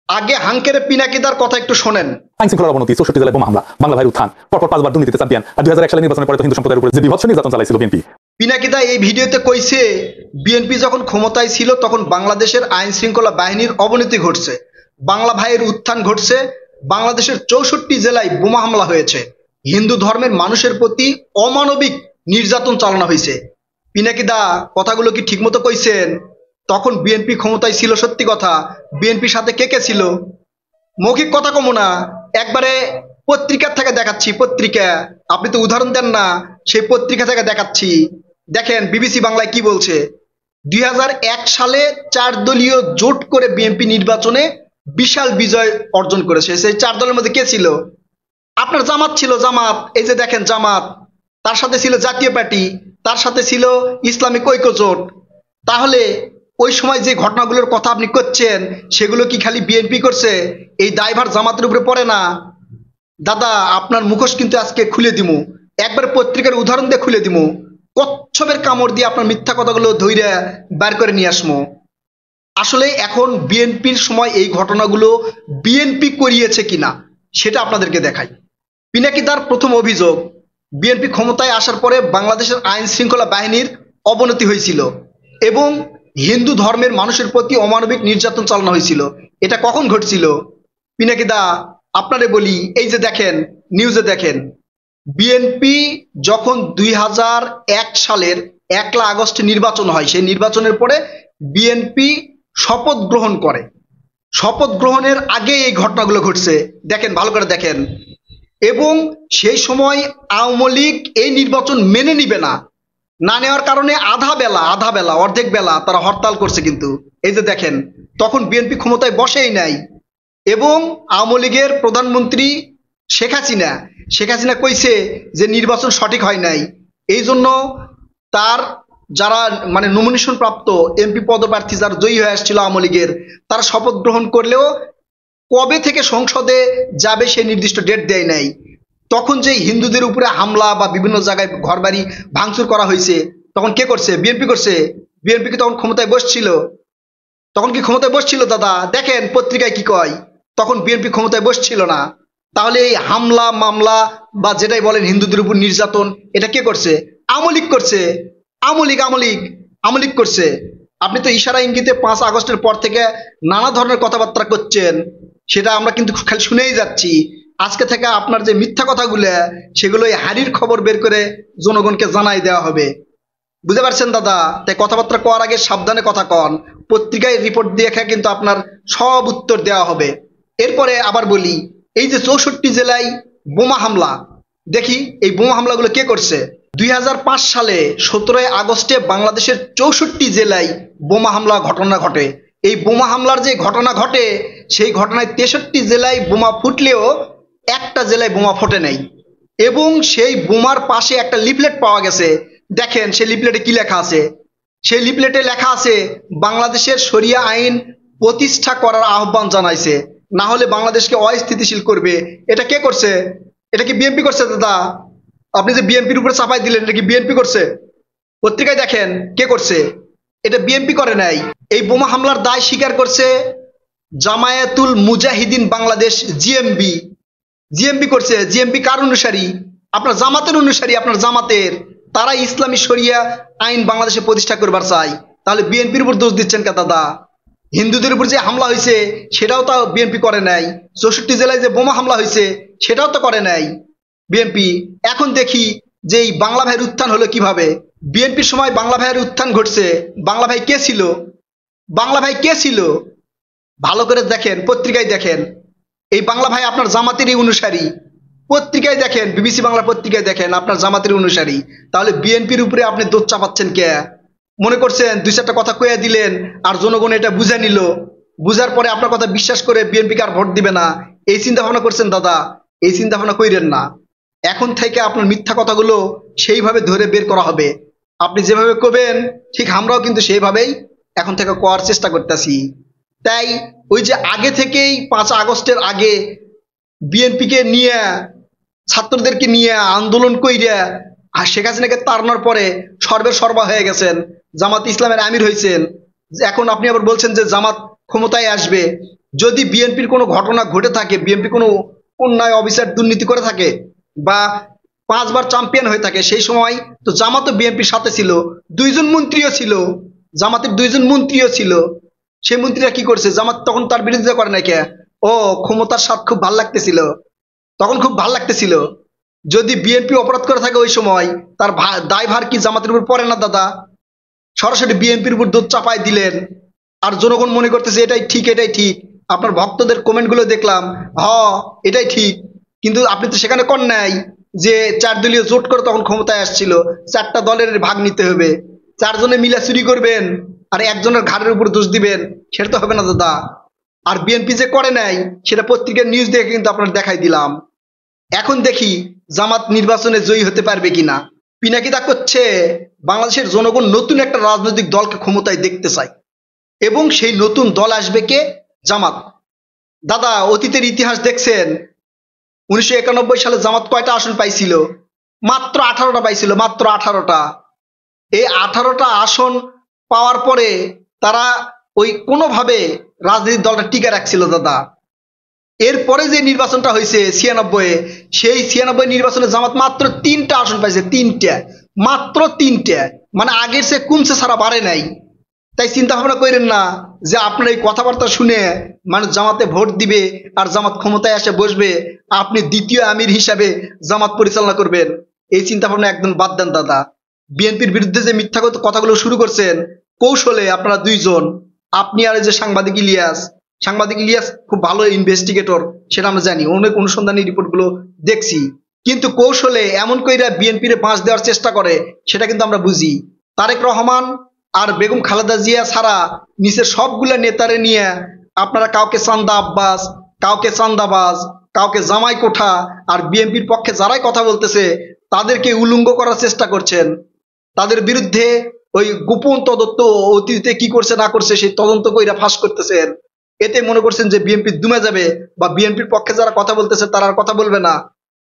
আগে হাঙ্কের পিনাকিদার কথা একটু শোনেন। আইন শৃঙ্খলার অবনতি, 64 জেলায় বোমা হামলা, বাংলা ভাইয়ের উত্থান, পরপর 5 বার দুর্নীতিতে চ্যাম্পিয়ন, আর 2001 সালে নির্বাচনের পরে তো হিন্দু সম্প্রদায়ের উপরে যে বিভৎস নির্যাতন চালাইছিল বিএনপি। পিনাকিদা এই ভিডিওতে কইছে বিএনপি যখন ক্ষমতায় ছিল তখন বাংলাদেশের আইন শৃঙ্খলা বাহিনীর অবনতি ঘটছে, বাংলা ভাইয়ের উত্থান ঘটছে, বাংলাদেশের 64 জেলায় বোমা হামলা হয়েছে, হিন্দু ধর্মের মানুষের প্রতি অমানবিক নির্যাতন চালানো হয়েছে। পিনাকিদা কথাগুলো কি ঠিকমতো কইছেন? তখন বিএনপি ক্ষমতায় ছিল, সত্যি কথা। বিএনপির সাথে কে কে ছিল? মৌখিক কথা কমো না, একবারে পত্রিকার থেকে দেখাচ্ছি। পত্রিকা, আপনি তো উদাহরণ দেন না, সেই পত্রিকা থেকে দেখাচ্ছি। দেখেন বিবিসি বাংলায় কি বলছে। 2001 সালে 4 দলীয় জোট করে বিএনপি নির্বাচনে বিশাল বিজয় অর্জন করেছে। সেই 4 দলের মধ্যে কে ছিল? আপনার জামাত ছিল, জামাত। এই যে দেখেন জামাত, তার সাথে ছিল জাতীয় পার্টি, তার সাথে ছিল ইসলামিক ঐক্য জোট। তাহলে ওই সময় যে ঘটনাগুলোর কথা আপনি করছেন সেগুলো কি খালি বিএনপি করছে? এই দায়ভার জামাতের উপরে পড়ে না? দাদা আপনার মুখোশ কিন্তু আজকে খুলে দিমু, একবার পত্রিকার উদাহরণ দিয়ে খুলে দিমু, কচ্ছপের কামড় দিয়ে আপনার মিথ্যা কথাগুলো ধইরা বের করে নিয়ে আসমো। আসলে এখন বিএনপির সময় এই ঘটনাগুলো বিএনপি করিয়েছে কিনা সেটা আপনাদেরকে দেখাই। পিনাকিদার প্রথম অভিযোগ, বিএনপি ক্ষমতায় আসার পরে বাংলাদেশের আইন শৃঙ্খলা বাহিনীর অবনতি হয়েছিল এবং হিন্দু ধর্মের মানুষের প্রতি অমানবিক নির্যাতন চালানো হয়েছিল। এটা কখন ঘটছিল? পিনাকিদা আপনারে বলি, এই যে দেখেন নিউজে দেখেন, বিএনপি যখন 2001 সালের 1 আগস্ট নির্বাচন হয়, সেই নির্বাচনের পরে বিএনপি শপথ গ্রহণ করে। শপথ গ্রহণের আগে এই ঘটনাগুলো ঘটছে, দেখেন ভালো করে দেখেন। এবং সেই সময় আওয়ামী লীগ এই নির্বাচন মেনে নিবে না, না নেওয়ার কারণে আধা বেলা অর্ধেক বেলা তারা হরতাল করছে। কিন্তু এই যে দেখেন, তখন বিএনপি ক্ষমতায় বসেই নাই এবং আওয়ামী লীগের প্রধানমন্ত্রী শেখ হাসিনা কইছে যে নির্বাচন সঠিক হয় নাই। এই জন্য তার যারা মানে নমিনেশন প্রাপ্ত এমপি পদপ্রার্থী যারা জয়ী হয়ে আসছিল আওয়ামী লীগের, তারা শপথ গ্রহণ করলেও কবে থেকে সংসদে যাবে সেই নির্দিষ্ট ডেট দেয় নাই। তখন যে হিন্দুদের উপরে হামলা বা বিভিন্ন জায়গায় ঘরবাড়ি ভাঙচুর করা হয়েছে, তখন কে করছে? বিএনপি করছে। বিএনপি কি তখন ক্ষমতায় বসছিল? তখন কি ক্ষমতায় বসছিল? দাদা দেখেন পত্রিকায় কি কয়, তখন বিএনপি ক্ষমতায় বসছিল না। তাহলে এই হামলা মামলা বা যেটাই বলেন হিন্দুদের উপর নির্যাতন, এটা কে করছে? আওয়ামী লীগ করছে। আওয়ামী লীগ করছে। আপনি তো ইশারা ইঙ্গিতে 5 আগস্টের পর থেকে নানা ধরনের কথাবার্তা করছেন, সেটা আমরা কিন্তু খালি শুনেই যাচ্ছি। আজকে থেকে আপনার যে মিথ্যা কথাগুলো, সেগুলো এই হাড়ির খবর বের করে জনগণকে জানাই দেওয়া হবে। বুঝতে পারছেন দাদা? তাই কথাবার্তা কওয়ার আগে সাবধানে কথা কন। পত্রিকায় রিপোর্ট দিয়ে কিন্তু আপনার সব উত্তর দেওয়া হবে। এরপরে আবার বলি, এই যে 64 জেলায় বোমা হামলা, দেখি এই বোমা হামলাগুলো কে করছে। 2005 সালে 17 আগস্টে বাংলাদেশের 64 জেলায় বোমা হামলা ঘটনা ঘটে। এই বোমা হামলার যে ঘটনা ঘটে, সেই ঘটনায় 63 জেলায় বোমা ফুটলেও একটা জেলায় বোমা ফোটে নাই। এবং সেই বোমার পাশে একটা লিফলেট পাওয়া গেছে। দেখেন সেই লিফলেটে কি লেখা আছে। সেই লিফলেটে লেখা আছে বাংলাদেশের শরিয়া আইন প্রতিষ্ঠা করার আহ্বান জানাইছে, না হলে বাংলাদেশকে অস্থিতিশীল করবে। এটা কে করছে? এটা কি বিএনপি করছে? দাদা আপনি যে বিএনপির উপরে চাপাই দিলেন, এটা কি বিএনপি করছে? পত্রিকায় দেখেন কে করছে। এটা বিএনপি করে নাই। এই বোমা হামলার দায় স্বীকার করছে জামায়াতুল মুজাহিদিন বাংলাদেশ, জিএমবি করছে। জিএমবি কার অনুসারী? আপনার জামাতের অনুসারী। আপনার জামাতের, তারা ইসলামী শরিয়া আইন বাংলাদেশে প্রতিষ্ঠা করবার চাই। তাহলে বিএনপির উপর দোষ দিচ্ছেন কে দাদা? হিন্দুদের উপর যে হামলা হয়েছে সেটাও তো বিএনপি করে নাই। 64 জেলায় যে বোমা হামলা হয়েছে সেটাও তো করে নাই বিএনপি। এখন দেখি যে এই বাংলা ভাইয়ের উত্থান হলো কিভাবে। বিএনপির সময় বাংলা ভাইয়ের উত্থান ঘটছে। বাংলা ভাই কে ছিল? বাংলা ভাই কে ছিল? ভালো করে দেখেন, পত্রিকায় দেখেন। এই বাংলা ভাই আপনার জামাতেরই অনুসারী। পত্রিকায় দেখেন, বিবিসি বাংলার পত্রিকায় দেখেন আপনার জামাতের অনুসারী। তাহলে বিএনপির উপরে আপনি দোষ চাপাচ্ছেন কে? মনে করছেন 2-4টা কথা কয়ে দিলেন আর জনগণ এটা বুঝে নিল, বুঝার পরে আপনার কথা বিশ্বাস করে বিএনপিকে আর ভোট দিবে না, এই চিন্তা ভাবনা করছেন? দাদা এই চিন্তা ভাবনা কইরেন না। এখন থেকে আপনার মিথ্যা কথাগুলো সেইভাবে ধরে বের করা হবে। আপনি যেভাবে কবেন ঠিক আমরাও কিন্তু সেইভাবেই এখন থেকে করার চেষ্টা করতেছি। তাই ওই যে আগে থেকেই 5 আগস্টের আগে বিএনপিকে নিয়ে, ছাত্রদেরকে নিয়ে আন্দোলন কইরা আর শেখ হাসিনাকে তাড়ানোর পরে সর্বা হয়ে গেছেন, জামাত ইসলামের আমির হয়েছেন। এখন আপনি আবার বলছেন যে জামাত ক্ষমতায় আসবে, যদি বিএনপির কোনো ঘটনা ঘটে থাকে, বিএনপি কোনো অন্যায় অবিচার দুর্নীতি করে থাকে বা 5বার চ্যাম্পিয়ন হয়ে থাকে, সেই সময় তো জামাতও বিএনপির সাথে ছিল, 2জন মন্ত্রীও ছিল, জামাতের 2জন মন্ত্রীও ছিল। সেই মন্ত্রীরা কি করছে? জামাত তখন তার বিরোধিতা করে নাই কে? ও, ক্ষমতার স্বাদ খুব ভাল লাগতেছিল, তখন খুব ভাল লাগতেছিল। যদি বিএনপি অপরাধ করে থাকে ওই সময়, তার দায়ভার কি জামাতের উপর পড়ে না দাদা? সরাসরি বিএনপির উপর দোষ চাপাই দিলেন, আর জনগণ মনে করতেছে এটাই ঠিক, এটাই ঠিক। আপনার ভক্তদের কমেন্ট গুলো দেখলাম, এটাই ঠিক, কিন্তু আপনি তো সেখানে কর নাই যে 4 দলীয় জোট করে তখন ক্ষমতায় আসছিল, 4টা দলের ভাগ নিতে হবে, 4 জনে মিলা চুরি করবেন আর একজনের ঘাড়ের উপর দোষ দিবেন, সেটা তো হবে না দাদা। আর বিএনপি যে করে নাই সেটা পত্রিকার নিউজ দেখে কিন্তু আপনার দেখাই দিলাম। এখন দেখি জামাত নির্বাচনে জয়ী হতে পারবে কিনা। পিনাকিদা করছে বাংলাদেশের জনগণ নতুন একটা রাজনৈতিক দলকে ক্ষমতায় দেখতে চায়, এবং সেই নতুন দল আসবে কে? জামাত। দাদা, অতীতের ইতিহাস দেখছেন, 1991 সালে জামাত কয়টা আসন পাইছিল? মাত্র 18টা পাইছিল, মাত্র 18টা। এই 18টা আসন পাওয়ার পরে তারা ওই কোনোভাবে রাজনৈতিক দলটা টিকে রাখছিল দাদা। এরপরে যে নির্বাচনটা হয়েছে 96-এ, সেই 96 নির্বাচনে জামাত মাত্র 3টা আসন পাইছে, 3টা, মাত্র 3টা, মানে আগের সে কমছে ছাড়া বাড়ে নাই। তাই চিন্তা ভাবনা করেন না যে আপনার এই কথাবার্তা শুনে মানুষ জামাতে ভোট দিবে আর জামাত ক্ষমতায় এসে বসবে, আপনি দ্বিতীয় আমির হিসাবে জামাত পরিচালনা করবেন। এই চিন্তা ভাবনা একদম বাদ দেন দাদা। বিএনপির বিরুদ্ধে যে মিথ্যা কথাগুলো শুরু করছেন কৌশলে, আপনারা 2জন, আপনি আর এই যে সাংবাদিক ইলিয়াস খুব ভালো ইনভেস্টিগেটর, সেটা আমরা জানি, অনেক অনুসন্ধানী রিপোর্টগুলো দেখছি, কিন্তু কৌশলে এমন কইরা বিএনপির বাঁশ দেওয়ার চেষ্টা করে, সেটা কিন্তু আমরা বুঝি। তারেক রহমান আর বেগম খালেদা জিয়া ছাড়া নিচের সবগুলা নেতারে নিয়ে আপনারা কাউকে চান্দা আব্বাস, কাউকে চান্দাবাজ, কাউকে জামাই কোঠা, আর বিএনপির পক্ষে যারাই কথা বলতেছে তাদেরকে উলঙ্গ করার চেষ্টা করছেন। তাদের বিরুদ্ধে ওই গোপন তদন্ত, অতীতে কি করছে না করছে সেই তদন্ত কইরা ফাঁস করতেছেন। এতে মনে করছেন যে বিএনপি দুমে যাবে বা বিএনপির পক্ষে যারা কথা বলতেছে তারা আর কথা বলবে না।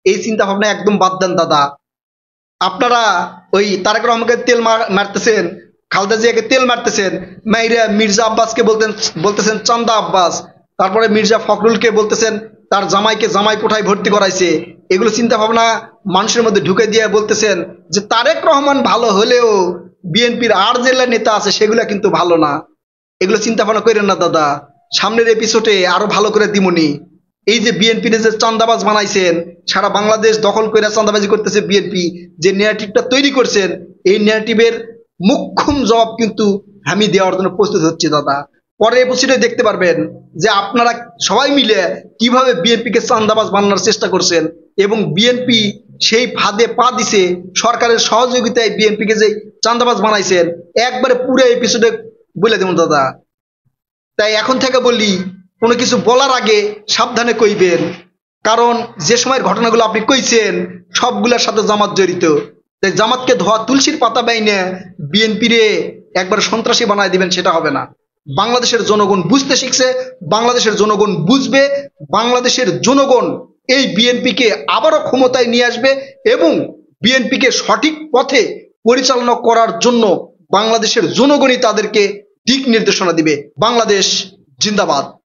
এই চিন্তা ভাবনা একদম বাদ দেন দাদা। আপনারা ওই তারেক রহমানকে তেল মারতেছেন, খালেদা জিয়াকে তেল মারতেছেন, মাইরা মির্জা আব্বাসকে বলতেছেন চান্দা আব্বাস, তারপরে মির্জা ফখরুলকে বলতেছেন তার জামাইকে জামাই কোঠায় ভর্তি করাইছে। এগুলো চিন্তা ভাবনা মানুষের মধ্যে ঢুকে দিয়ে বলতেছেন যে তারেক রহমান ভালো হলেও বিএনপির আর জেলা নেতা আছে সেগুলা কিন্তু ভালো না। এগুলো চিন্তা ভাবনা করেন না দাদা, সামনের এপিসোডে আরো ভালো করে দিমনি। এই যে বিএনপির যে চান্দাবাজ বানাইছেন, সারা বাংলাদেশ দখল করে চান্দাবাজি করতেছে বিএনপি, যে ন্যারেটিভটা তৈরি করছেন, এই ন্যারেটিভের মুখ্যম জবাব কিন্তু আমি দেওয়ার জন্য প্রস্তুত হচ্ছি দাদা। পরের এপিসোডে দেখতে পারবেন যে আপনারা সবাই মিলে কিভাবে বিএনপিকে চান্দাবাজ বানানোর চেষ্টা করছেন, এবং বিএনপি সেই ফাঁদে পা দিছে, সরকারের সহযোগিতায় বিএনপিকে যে চান্দাবাজ বানাইছেন, একবারে পুরো এপিসোডে বলে দেবো দাদা। তাই এখন থেকে বলি, কোনো কিছু বলার আগে সাবধানে কইবেন, কারণ যে সময়ের ঘটনাগুলো আপনি কইছেন সবগুলোর সাথে জামাত জড়িত। তাই জামাতকে ধোয়া তুলসীর পাতা বাইনে বিএনপিরে একবার সন্ত্রাসী বানায় দিবেন, সেটা হবে না। বাংলাদেশের জনগণ বুঝতে শিখছে, বাংলাদেশের জনগণ বুঝবে, বাংলাদেশের জনগণ এই বিএনপিকে আবারও ক্ষমতায় নিয়ে আসবে এবং বিএনপিকে সঠিক পথে পরিচালনা করার জন্য বাংলাদেশের জনগণই তাদেরকে দিক নির্দেশনা দিবে। বাংলাদেশ জিন্দাবাদ।